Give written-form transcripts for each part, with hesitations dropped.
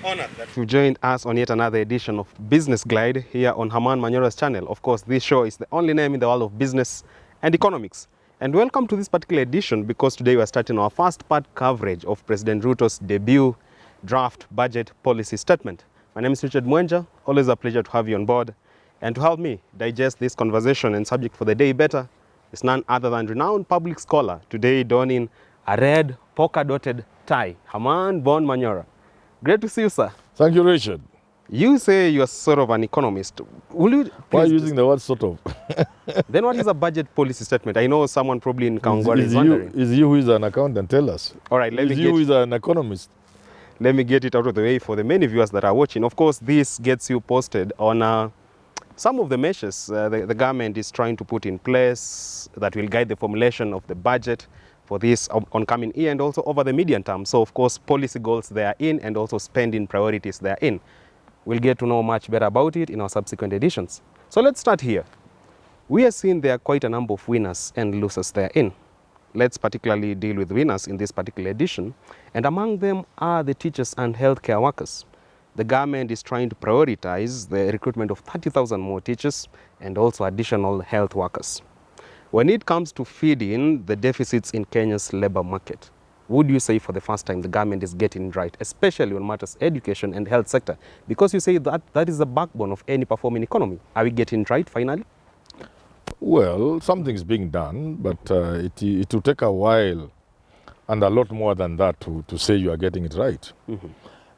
honored that you joined us on yet another edition of Business Glide here on Herman Manyora's channel. Of course, this show is the only name in the world of business and economics. And welcome to this particular edition because today we are starting our first part coverage of President Ruto's debut draft budget policy statement. My name is Richard Mwenja. Always a pleasure to have you on board. And to help me digest this conversation and subject for the day better is none other than renowned public scholar, today donning a red polka-dotted tie, Herman Manyora. Great to see you, sir. Thank you, Richard. You say you're sort of an economist. Will you Why are you using the word sort of? Then what is a budget policy statement? I know someone probably in Kangwari is wondering. Is you who is an accountant? Tell us. All right, Is you who is an economist? Let me get it out of the way for the many viewers that are watching. Of course, this gets you posted on some of the measures the government is trying to put in place that will guide the formulation of the budget for this oncoming year and also over the medium term. So, of course, policy goals they are in and also spending priorities they are in. We'll get to know much better about it in our subsequent editions. So let's start here. We are seeing there are quite a number of winners and losers there in. Let's particularly deal with winners in this particular edition. And among them are the teachers and healthcare workers. The government is trying to prioritize the recruitment of 30,000 more teachers and also additional health workers. When it comes to feeding the deficits in Kenya's labor market, would you say for the first time the government is getting it right, especially on matters education and health sector? Because you say that that is the backbone of any performing economy. Are we getting it right finally? Well, something's being done, but it will take a while and a lot more than that to say you are getting it right. Mm-hmm.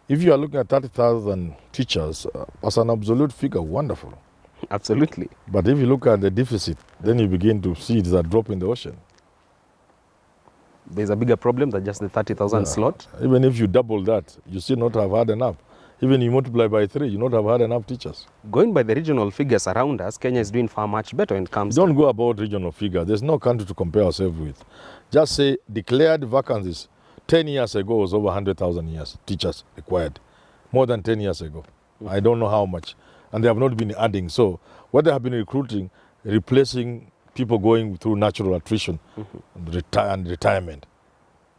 If you are looking at 30,000 teachers as an absolute figure, wonderful. Absolutely. But if you look at the deficit, then you begin to see it's a drop in the ocean. There's a bigger problem than just the 30,000 slot. Even if you double that, you still not have had enough. Even you multiply by 3, you not have had enough teachers. Going by the regional figures around us, Kenya is doing far much better when it comes Don't go about regional figures. There's no country to compare ourselves with. Just say declared vacancies 10 years ago was over 100,000 teachers required. More than 10 years ago. Mm-hmm. I don't know how much. And they have not been adding. So what they have been recruiting, replacing people going through natural attrition and retirement.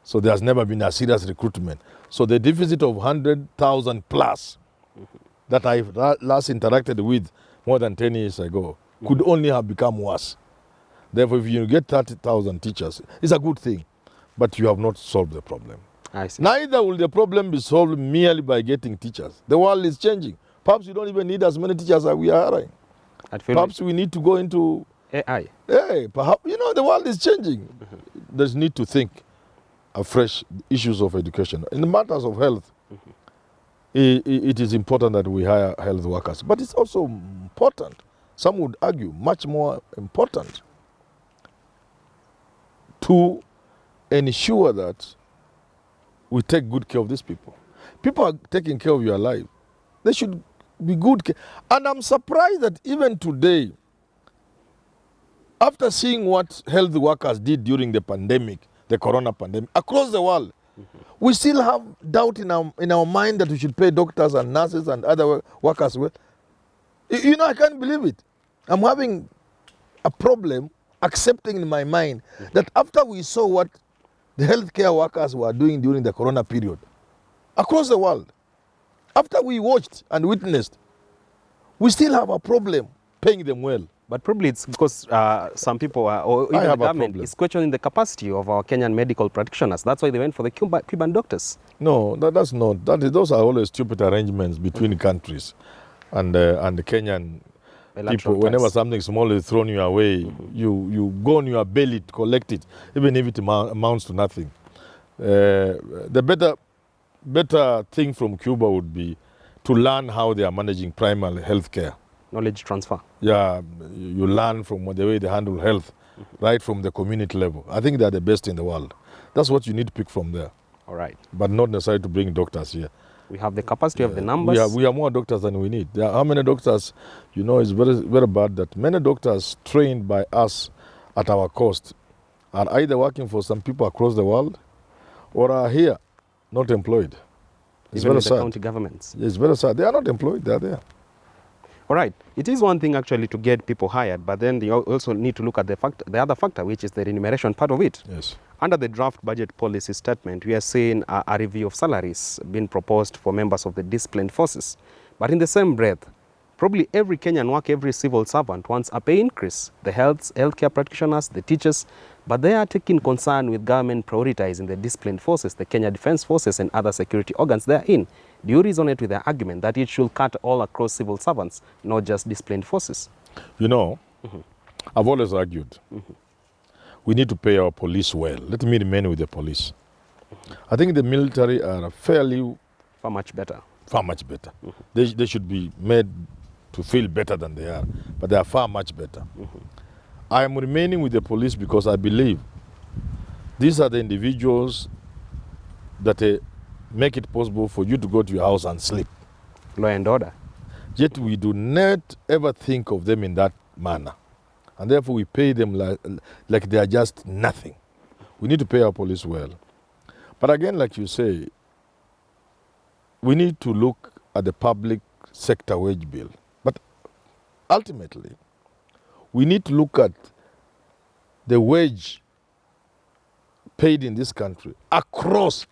So there has never been a serious recruitment. So the deficit of 100,000 plus that I last interacted with more than 10 years ago could only have become worse. Therefore, if you get 30,000 teachers, it's a good thing, but you have not solved the problem. I see. Neither will the problem be solved merely by getting teachers. The world is changing. Perhaps you don't even need as many teachers as we are hiring. Perhaps we need to go into AI. Hey, perhaps, the world is changing. There's need to think afresh issues of education. In the matters of health, it is important that we hire health workers. But it's also important, some would argue, much more important to ensure that we take good care of these people. People are taking care of your life. They should be good care. And I'm surprised that even today, after seeing what health workers did during the pandemic, the corona pandemic, across the world, we still have doubt in our mind that we should pay doctors and nurses and other workers well. I can't believe it. I'm having a problem accepting in my mind that after we saw what the healthcare workers were doing during the corona period, across the world, after we watched and witnessed, we still have a problem paying them well. But probably it's because some people or even the government is questioning the capacity of our Kenyan medical practitioners. That's why they went for the Cuban doctors. No, that's not. Those are always stupid arrangements between countries and the Kenyan people. Whenever something small is thrown your way, you go on your belly to collect it, even if it amounts to nothing. The better thing from Cuba would be to learn how they are managing primary health care. Knowledge transfer. Yeah, you learn from the way they handle health, right from the community level. I think they are the best in the world. That's what you need to pick from there. All right. But not necessarily to bring doctors here. We have the capacity of the numbers. We have more doctors than we need. How many doctors, it's very, very bad that many doctors trained by us at our cost are either working for some people across the world or are here, not employed. It's Even very with sad. The county governments. It's very sad. They are not employed. They are there. All right. It is one thing actually to get people hired, but then you also need to look at the other factor, which is the remuneration part of it. Yes. Under the draft budget policy statement, we are seeing a review of salaries being proposed for members of the disciplined forces. But in the same breath, probably every Kenyan every civil servant wants a pay increase. The healthcare practitioners, the teachers, but they are taking concern with government prioritizing the disciplined forces, the Kenya Defence Forces and other security organs they are in. Do you resonate with the argument that it should cut all across civil servants, not just disciplined forces? You know, I've always argued we need to pay our police well. Let me remain with the police. I think the military are Far much better. far much better. They should be made to feel better than they are, but they are far much better. I am remaining with the police because I believe these are the individuals that make it possible for you to go to your house and sleep. Law and order. Yet we do not ever think of them in that manner. And therefore we pay them like they are just nothing. We need to pay our police well. But again, like you say, we need to look at the public sector wage bill. But ultimately, we need to look at the wage paid in this country across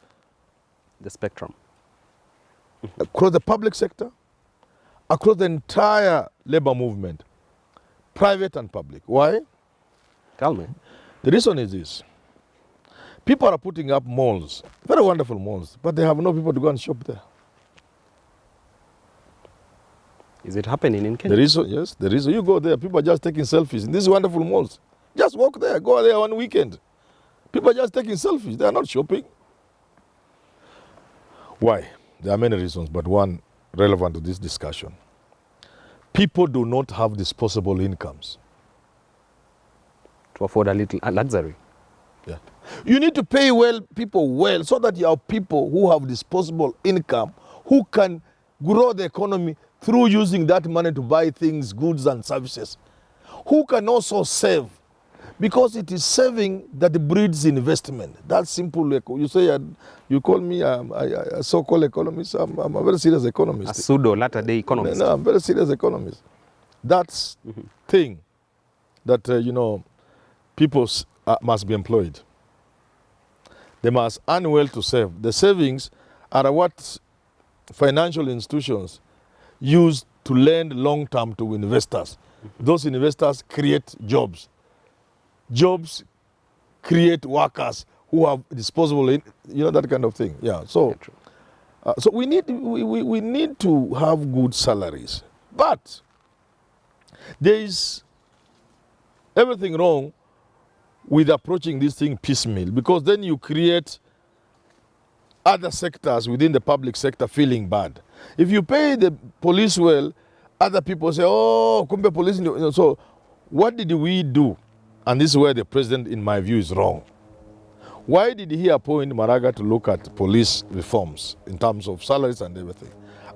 the spectrum. Across the public sector, across the entire labor movement, private and public. Why? Tell me. The reason is this. People are putting up malls, very wonderful malls, but they have no people to go and shop there. Is it happening in Kenya? The reason, yes, the reason you go there, people are just taking selfies in these wonderful malls. Just walk there, go there one weekend. People are just taking selfies, they are not shopping. Why? There are many reasons, but one relevant to this discussion. People do not have disposable incomes. To afford a little luxury. Yeah. You need to pay people well, so that you have people who have disposable income, who can grow the economy through using that money to buy things, goods and services, who can also save, because it is saving that breeds investment. That's simple. You say, you call me a so-called economist. I'm a very serious economist. A pseudo latter-day economist. No, I'm a very serious economist. That's thing that, people must be employed. They must earn well to save. The savings are what financial institutions use to lend long-term to investors. Those investors create jobs. Jobs create workers who have disposable, that kind of thing. Yeah. So, so we need to have good salaries, but there is everything wrong with approaching this thing piecemeal, because then you create other sectors within the public sector feeling bad. If you pay the police well, other people say, oh, kumbe police. So what did we do? And this is where the president, in my view, is wrong. Why did he appoint Maraga to look at police reforms in terms of salaries and everything?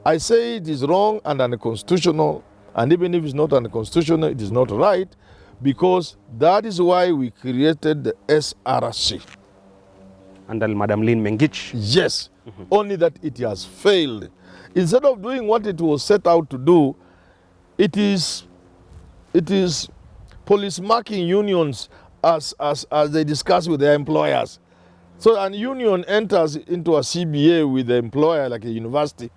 I say it is wrong and unconstitutional, and even if it's not unconstitutional, it is not right, because that is why we created the SRC. Under Madam Lynn Mengich. Yes, only that it has failed. Instead of doing what it was set out to do, it is police marking unions as they discuss with their employers. So a union enters into a CBA with the employer, like a university,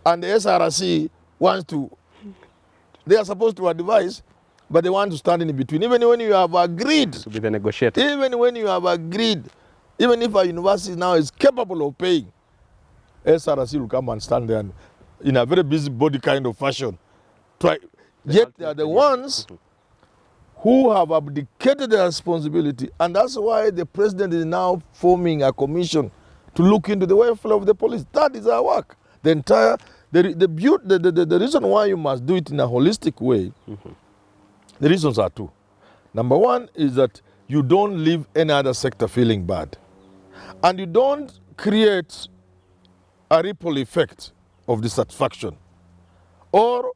and the SRC wants to, they are supposed to advise, but they want to stand in between. Even when you have agreed, to be the negotiator. even when you have agreed, even if a university now is capable of paying, SRC will come and stand there and, in a very busybody kind of fashion. Yet they are the ones who have abdicated their responsibility, and that's why the president is now forming a commission to look into the welfare of the police. That is our work. The entire, the reason why you must do it in a holistic way, the reasons are two. Number one is that you don't leave any other sector feeling bad, and you don't create a ripple effect of dissatisfaction, or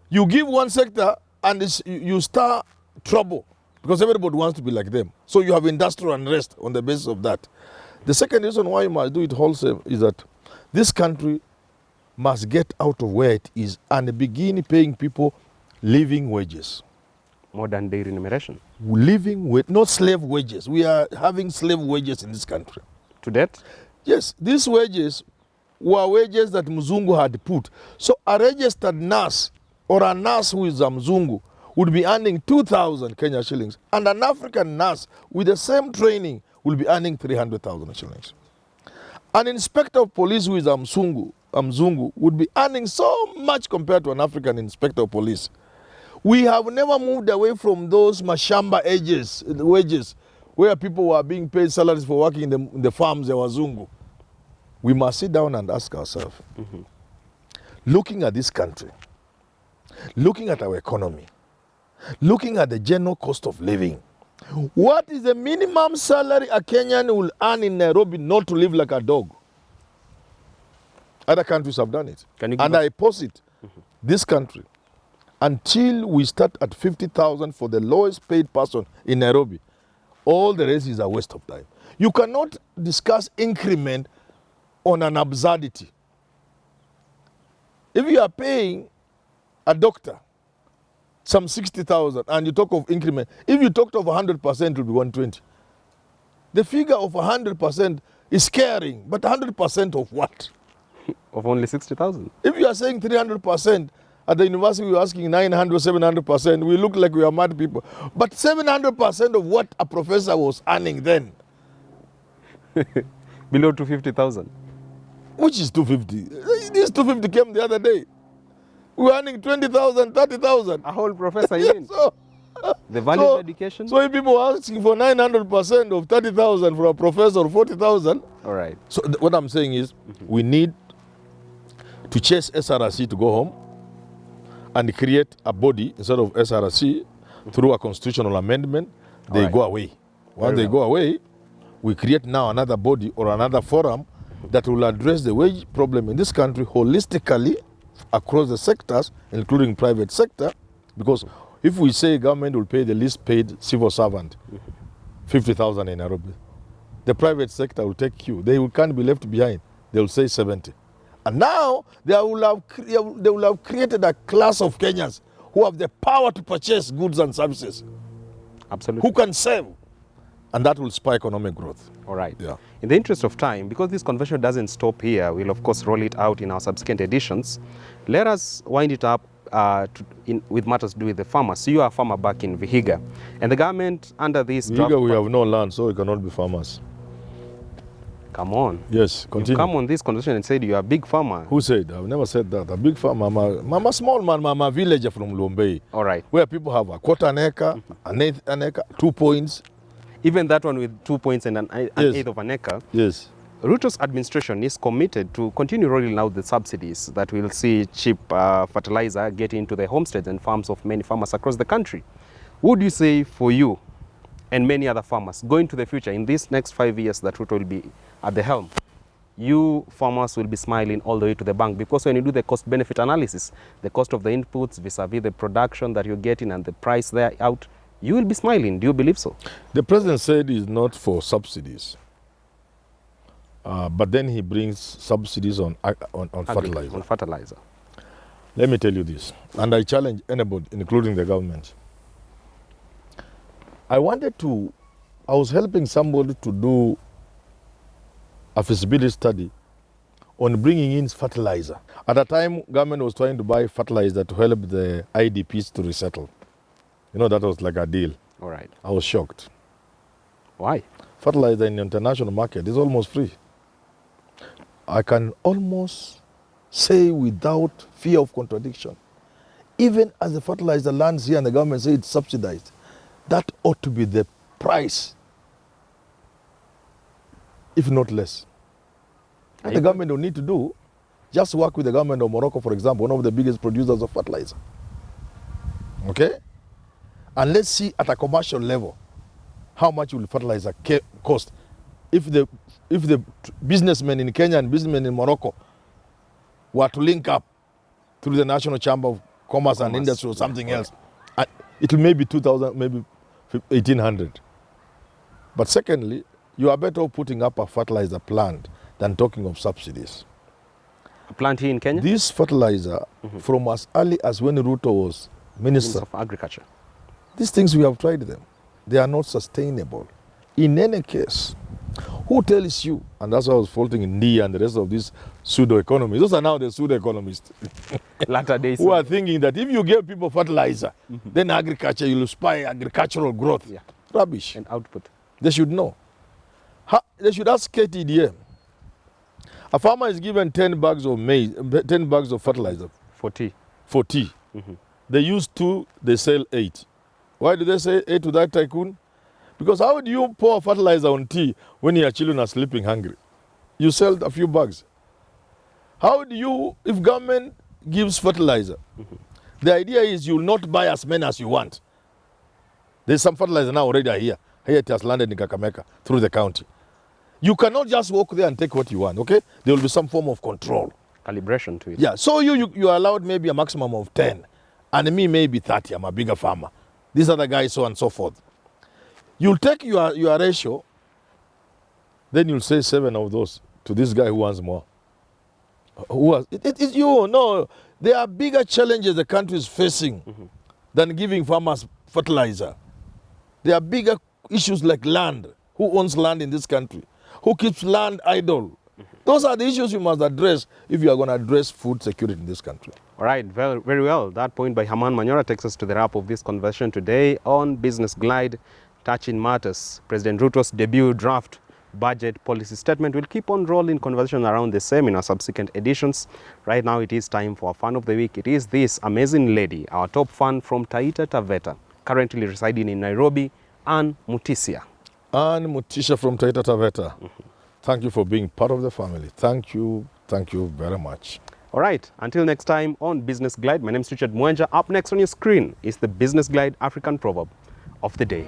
you give one sector and you start trouble because everybody wants to be like them. So you have industrial unrest on the basis of that. The second reason why you must do it wholesale is that this country must get out of where it is and begin paying people living wages. Modern day remuneration. Living with not slave wages. We are having slave wages in this country. To that? Yes, these wages were wages that Mzungu had put. So a registered nurse or a nurse who is a Mzungu would be earning 2,000 Kenya shillings, and an African nurse with the same training will be earning 300,000 shillings. An inspector of police who is a Mzungu would be earning so much compared to an African inspector of police. We have never moved away from those mashamba wages where people were being paid salaries for working in the farms, they were Zungu. We must sit down and ask ourselves, looking at this country, looking at our economy, looking at the general cost of living, what is the minimum salary a Kenyan will earn in Nairobi not to live like a dog? Other countries have done it. And I posit this country, until we start at 50,000 for the lowest paid person in Nairobi, all the rest is a waste of time. You cannot discuss increment on an absurdity. If you are paying a doctor some 60,000 and you talk of increment, if you talked of 100%, it will be 120. The figure of 100% is scaring, but 100% of what? Of only 60,000. If you are saying 300%, at the university we are asking 900, 700%, we look like we are mad people. But 700% of what a professor was earning then. Below 250,000. Which is 250. This 250 came the other day. We were earning 20,000, 30,000. A whole professor, you mean? So, the value of education? So if people are asking for 900% of 30,000 for a professor or 40,000. All right. So what I'm saying is we need to chase SRC to go home and create a body instead of SRC through a constitutional amendment. They go away. Once they go away, we create now another body or another forum that will address the wage problem in this country holistically across the sectors, including private sector, because if we say government will pay the least paid civil servant 50,000 in Nairobi, the private sector will take you. They can't be left behind. They will say 70. And now they will have created a class of Kenyans who have the power to purchase goods and services. Absolutely. Who can save. And that will spur economic growth. All right. Yeah. In the interest of time, because this conversation doesn't stop here, we'll of course roll it out in our subsequent editions. Let us wind it up with matters to do with the farmers. You are a farmer back in Vihiga. And the government under this draft... Vihiga, we have no land, so we cannot be farmers. Come on. Yes, continue. You come on this conversation and said you are a big farmer. Who said? I've never said that. A big farmer. I'm a small man. I'm a villager from Lombei. All right. Where people have a quarter an acre, an acre, 2 points. Even that one with 2 points and an eighth of an acre. Yes. Ruto's administration is committed to continue rolling out the subsidies that will see cheap fertilizer get into the homesteads and farms of many farmers across the country. Would you say for you and many other farmers going to the future in these next 5 years that Ruto will be at the helm, you farmers will be smiling all the way to the bank? Because when you do the cost benefit analysis, the cost of the inputs vis-a-vis the production that you're getting and the price there out, you will be smiling. Do you believe so? The president said it's not for subsidies. But then he brings subsidies on fertilizer. On fertilizer. Let me tell you this, and I challenge anybody, including the government. I was helping somebody to do a feasibility study on bringing in fertilizer. At the time, government was trying to buy fertilizer to help the IDPs to resettle. You know, that was like a deal. All right. I was shocked. Why? Fertilizer in the international market is almost free. I can almost say without fear of contradiction, even as the fertilizer lands here and the government says it's subsidized, that ought to be the price, if not less. What the government will need to do, just work with the government of Morocco, for example, one of the biggest producers of fertilizer. Okay? And let's see at a commercial level, how much will fertilizer cost? If the businessmen in Kenya and businessmen in Morocco were to link up through the National Chamber of Commerce and Industry or something else, it will maybe 2,000, maybe 1,800. But secondly, you are better off putting up a fertilizer plant than talking of subsidies. plant here in Kenya? This fertilizer, from as early as when Ruto was Minister of Agriculture. These things we have tried them. They are not sustainable. In any case, who tells you, and that's why I was faulting India and the rest of these pseudo-economists, those are now the pseudo-economists, Latter days. who are thinking that if you give people fertilizer, then agriculture, you'll spy agricultural growth. Yeah. Rubbish. And output. They should know. They should ask KTDA. A farmer is given 10 bags of maize, 10 bags of fertilizer. For tea. For tea. They use 2, they sell 8. Why do they say 8 to that tycoon? Because how do you pour fertilizer on tea when your children are sleeping hungry? You sell a few bags. How do you, if government gives fertilizer, the idea is you will not buy as many as you want. There's some fertilizer now already here. Here it has landed in Kakamega through the county. You cannot just walk there and take what you want, okay? There will be some form of control. Calibration to it. Yeah, so you are allowed maybe a maximum of 10. And me maybe 30, I'm a bigger farmer. These other guys, so on and so forth. You'll take your ratio, then you'll say 7 of those to this guy who wants more. Who has, it is you, no. There are bigger challenges the country is facing than giving farmers fertilizer. There are bigger issues like land. Who owns land in this country? Who keeps land idle? Those are the issues you must address if you are going to address food security in this country. All right, very, very well. That point by Herman Manyora takes us to the wrap of this conversation today on Business Glide, touching matters. President Ruto's debut draft budget policy statement will keep on rolling conversation around the same in our subsequent editions. Right now it is time for our fan of the week. It is this amazing lady, our top fan from Taita Taveta, currently residing in Nairobi, Ann Mutisia. Ann Mutisha from Taita Taveta. Thank you for being part of the family. Thank you very much. All right, until next time on Business Glide, my name is Richard Mwenja. Up next on your screen is the Business Glide African Proverb of the Day.